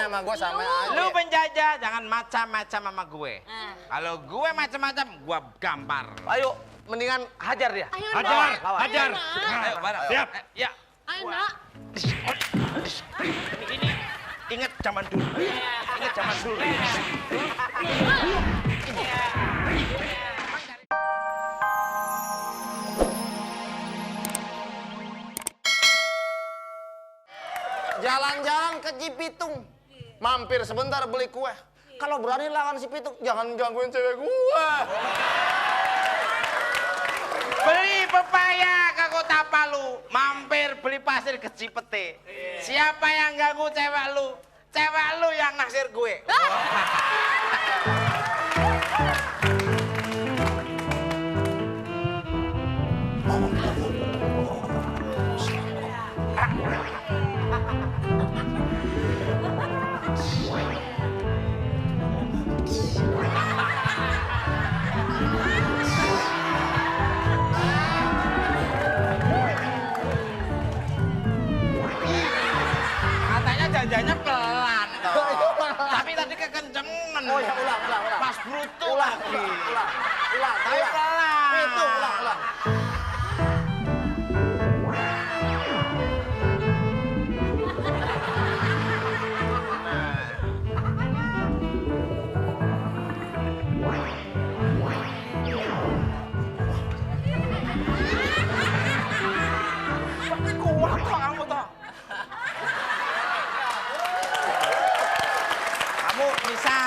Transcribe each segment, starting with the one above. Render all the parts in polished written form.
sama gue sama aja. Lu penjajah jangan macam-macam sama gue. Kalau gue macam-macam, gue gampar. Ayo, mendingan hajar dia. Ayo, Hajar, Nak. hajar. Ayo, bareng. Siap. Ya. Ayo, Nak. Ini ingat zaman dulu. Ingat zaman dulu. Jalan-jalan ke Cipitung. Mampir sebentar beli kue. Kalau berani lawan si Pitung, jangan gangguin cewek gue. Beli pepaya ke Kota Palu, mampir beli pasir ke Cipete. Siapa yang ganggu cewek lu? Cewek lu yang naksir gue. Katanya janjanya pelan toh. Tapi tadi kekencengan. Oh ya, ulang. Pas bruto Ulang. Tapi pelan. Itu, ulang. Tapi kuat toh kamu toh. Kamu bisa.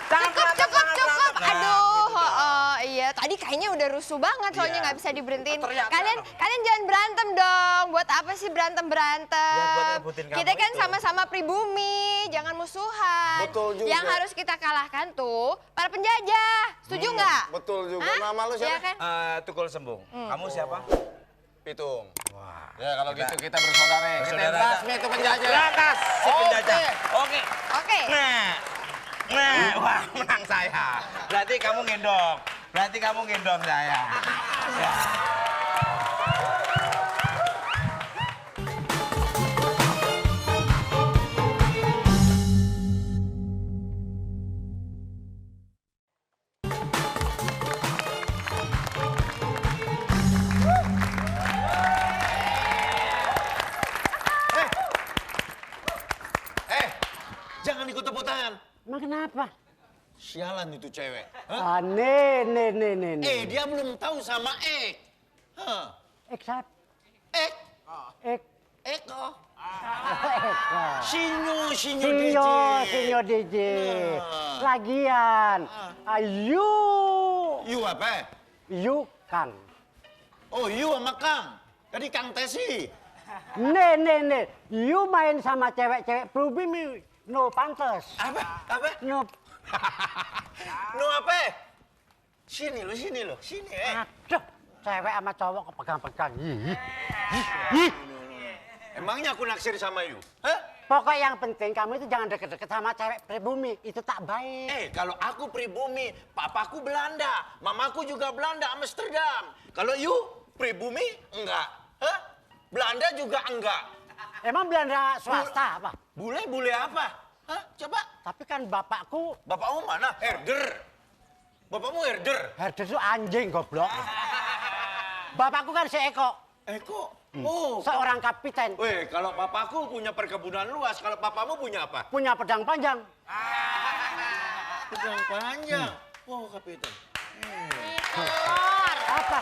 Jangan berantem, Cukup. jangan berantem. Aduh, iya. Tadi kayaknya udah rusuh banget, soalnya Iya. nggak bisa diberhentiin. Ternyata. Kalian jangan berantem dong. Buat apa sih berantem? Ya, buat ngerebutin kamu Kita kan itu. sama-sama pribumi, jangan musuhan. Betul juga. Yang harus kita kalahkan tuh para penjajah. Setuju nggak? Betul juga. Hah? Nama lu Iya siapa? kan? Tukul Sembung. Kamu siapa? Pitung. Wah. Ya kalau gitu kita bersaudara. Kita Bersaudara. basmi itu penjajah. Berantas si Oke. penjajah. Oke. Oke. Wah, menang saya. Berarti kamu gendong saya. Ya. Jangan ikut tepuk tangan. Emang kenapa? Sialan itu cewek. Nih. Dia belum tahu sama Ek. Hah? Eksap. Ek. Ek. Eko. Eko. Sinyo DJ. Sinyo DJ. Nah. Lagian. Ayu. You apa? Yu Kang. Oh, you sama Kang. Tadi Kang Tesi. Nih. You main sama cewek-cewek pribumi. No pantes. Apa? No. No apa? Sini lo. Sini, Aduh. Cewek sama cowok kepegang-pegang. Emangnya aku naksir sama you? Hah? Pokok yang penting kamu itu jangan deket-deket sama cewek pribumi. Itu tak baik. Kalau aku pribumi, papaku Belanda, mamaku juga Belanda, Amsterdam. Kalau you pribumi, enggak. Hah? Belanda juga enggak. Emang Belanda swasta apa? Bule apa? Hah? Coba. Tapi kan bapakku, Bapakmu mana? Herder. Bapakmu herder. herder itu anjing goblok. Bapakku kan si Eko. Eko. Oh. Seorang kapiten. Weh, kalau papaku punya perkebunan luas, kalau papamu punya apa? Punya pedang panjang. Pedang panjang. Oh, kapiten. Apa?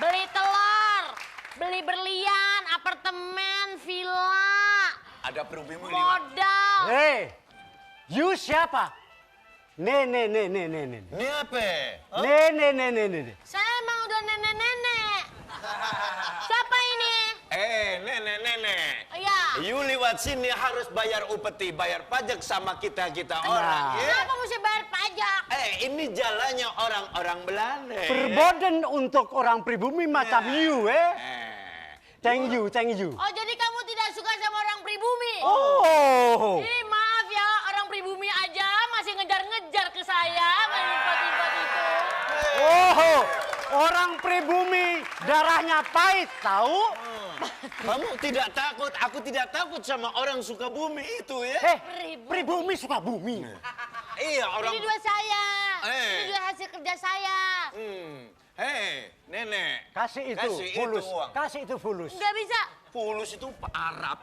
Beli telur, beli berlian, apartemen, villa, Ada pribumi lima. modal. Hei, you siapa? Nih. Ini apa? Hah? Nih. Saya emang udah nenek-nenek. Siapa ini? Nenek. Ya. You lewat sini harus bayar upeti, bayar pajak sama kita orang. Ya. Kenapa mesti bayar pajak? Ini jalannya orang-orang Belanda. Berboden untuk orang pribumi macam you, Thank you. Oh, jadi kamu tidak suka sama orang pribumi? Oh. Ih, maaf ya, orang pribumi aja masih ngejar-ngejar ke saya, main import-import itu. Oh. Orang pribumi darahnya pahit, tahu? Kamu tidak takut, aku tidak takut sama orang Sukabumi itu ya. Pribumi suka bumi. Iya orang. Ini dua saya. Eh. Ini dua hasil kerja saya. Hei, nenek. Kasih itu, Kasih fulus. itu uang. Kasih itu fulus. Nggak bisa. Fulus itu Arab.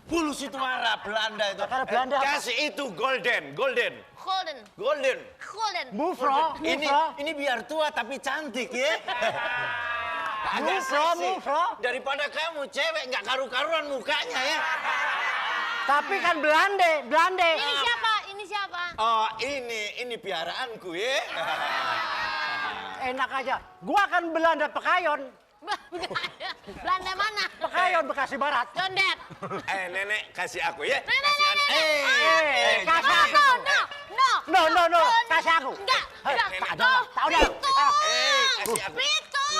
Fulus itu Arab, Belanda itu. Karena Belanda apa? Kasih itu golden. Golden. Golden. Golden. Mufro, Ini biar tua tapi cantik ya. Agak seksi. Mufro. Daripada kamu cewek nggak karu-karuan mukanya ya. Tapi kan Belanda. Ini siapa? Ini siapa? Oh, ini piaraanku ya. Enak aja. Gua kan Belanda Pekayon. Belanda mana? Pekayon Bekasi Barat. Condet. Nenek kasih aku ya. Nenek. Kasih aku. No. Kasih aku. Enggak. Tak ada. Kasih aku. Pitung.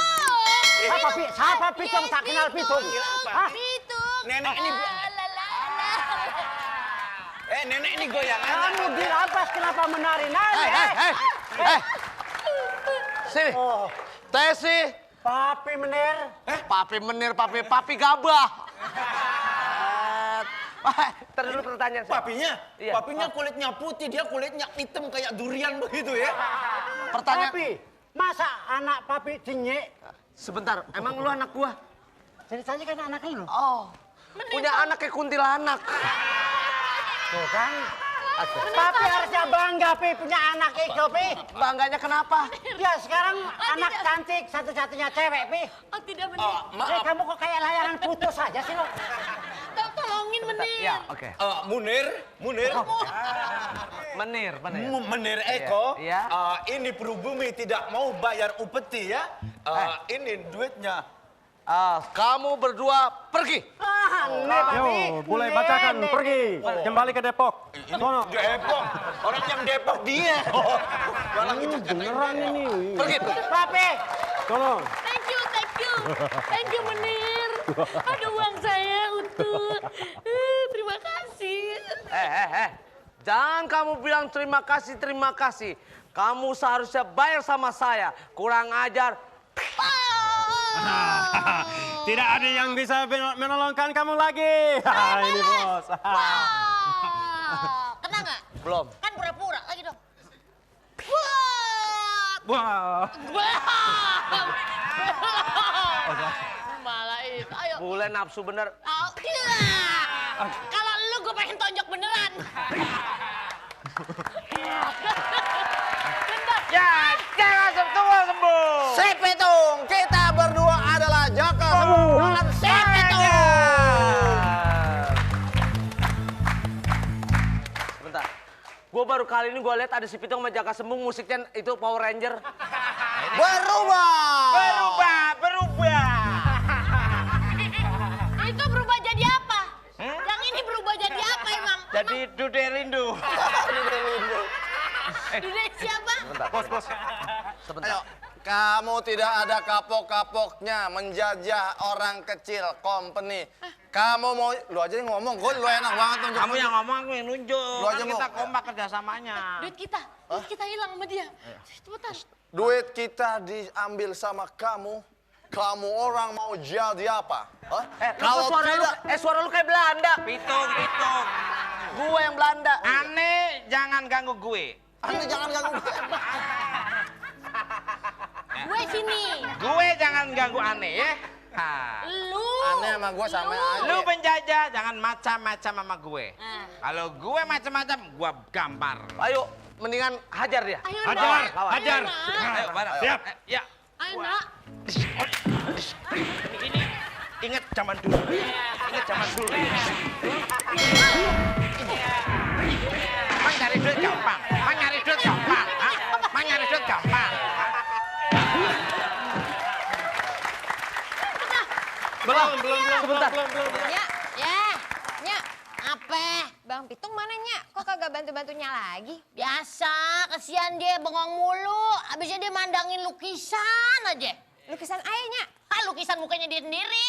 Siapa Pitung? Tak kenal Pitung. Hah? Pitung. Nenek ini. Nenek ini goyangan. Kamu dirampas kenapa menari-nari? Sini. Oh, Tesi. papi menir. Papi menir, papi gabah. Terus dulu pertanyaan saya. Papinya kulitnya putih, dia kulitnya hitam kayak durian begitu ya. Pertanyaan. Papi, masa anak papi jenyek? Sebentar, emang lu anak gua? Ceritanya kan anak lu. Oh, punya anak kayak kuntilanak. Tuh kan. Papi harusnya bangga, Pi, punya anak itu, Pi. Bangganya kenapa? Ya sekarang anak cantik satu-satunya cewek, Pi. Oh tidak benar. Kamu kok kayak layangan putus aja sih lo? Tolongin menir. Ya, oke. Munir. Menir. Eko. Iya. Ini Pribumi tidak mau bayar upeti ya. Ini duitnya. Kamu berdua pergi. Nih, Papi. Boleh bacakan, pergi. Kembali ke Depok. Sono. Depok. Orang yang Depok dia. Malah itu Beneran ini. Pergi. Papi. Sono. Thank you menir. Ada uang saya untuk. Terima kasih. Jangan kamu bilang terima kasih. Kamu seharusnya bayar sama saya. Kurang ajar. Tidak ada yang bisa menolongkan kamu lagi. Ini bos. Kena nggak? Belum. Kan pura-pura lagi dong. Wah. Malah itu. Ayo. Bule nafsu bener. Kalau lu gue pengen tonjok beneran. Ya, jangan sembuh. Si Pitung, kita berdua adalah Jaka dan si Pitung. Sebentar. Gue baru kali ini gue lihat ada si Pitung sama Jaka Sembung, musiknya itu Power Ranger. Berubah. Itu berubah jadi apa? Yang ini berubah jadi apa emang? Jadi Dude Rindu. Dude siapa? Bos. Ayo, kamu tidak ada kapok-kapoknya menjajah orang kecil company. Kamu mau, lu aja yang ngomong, lu enak banget nunjuk. Kamu yang ngomong, aku yang nunjuk. Lu aja Kan kita mau. kompak kerjasamanya. Duit kita hilang sama dia. Cepetan. Duit kita diambil sama kamu. Kamu orang mau jadi apa? Hah? Kalau suara lu kayak Belanda. Pitung. Gue yang Belanda. Aneh, jangan ganggu gue. Anda jangan ganggu. Gue sini. Gue jangan ganggu aneh ya. Lu. Aneh sama gue sama aja. Lu penjajah, jangan macam-macam sama gue. Nah. Kalau gue macam-macam, gue gampar. Ayo, mendingan hajar dia. Ayo Hajar, nak. hajar. Ayo, nak. Ayo, bareng. Siap. Ya. Ayo nak. Ini ingat zaman dulu. Mang nyari duit gampang. Belum. Sebentar. Ya. Apa? Bang Pitung mana, Nya? Kok kagak bantu-bantunya lagi? Biasa, kesian dia bengong mulu. Abisnya dia mandangin lukisan aja. Lukisan ayah, Nya. Lukisan mukanya dia sendiri.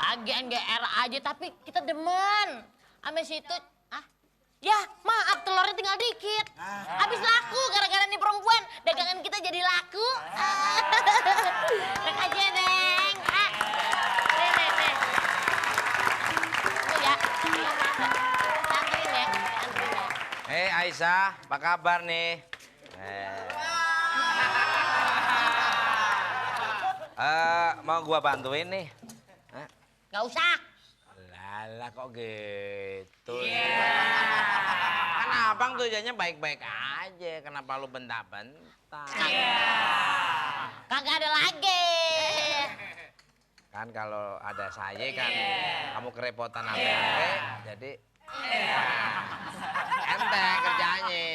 Lagian GR aja, tapi kita demen. Ame situ, ya maaf telurnya tinggal dikit. Habis laku gara-gara nih perempuan. Dagangan kita jadi laku. Aisyah, apa kabar nih? Mau gua bantuin nih. Gak usah. Lala kok gitu. Kan abang tujuannya baik-baik aja. Kenapa lu bentak-bentak? Kagak ada lagi. Kan kalau ada saya kan kamu kerepotan apa-apa. Jadi enteng kerjanya.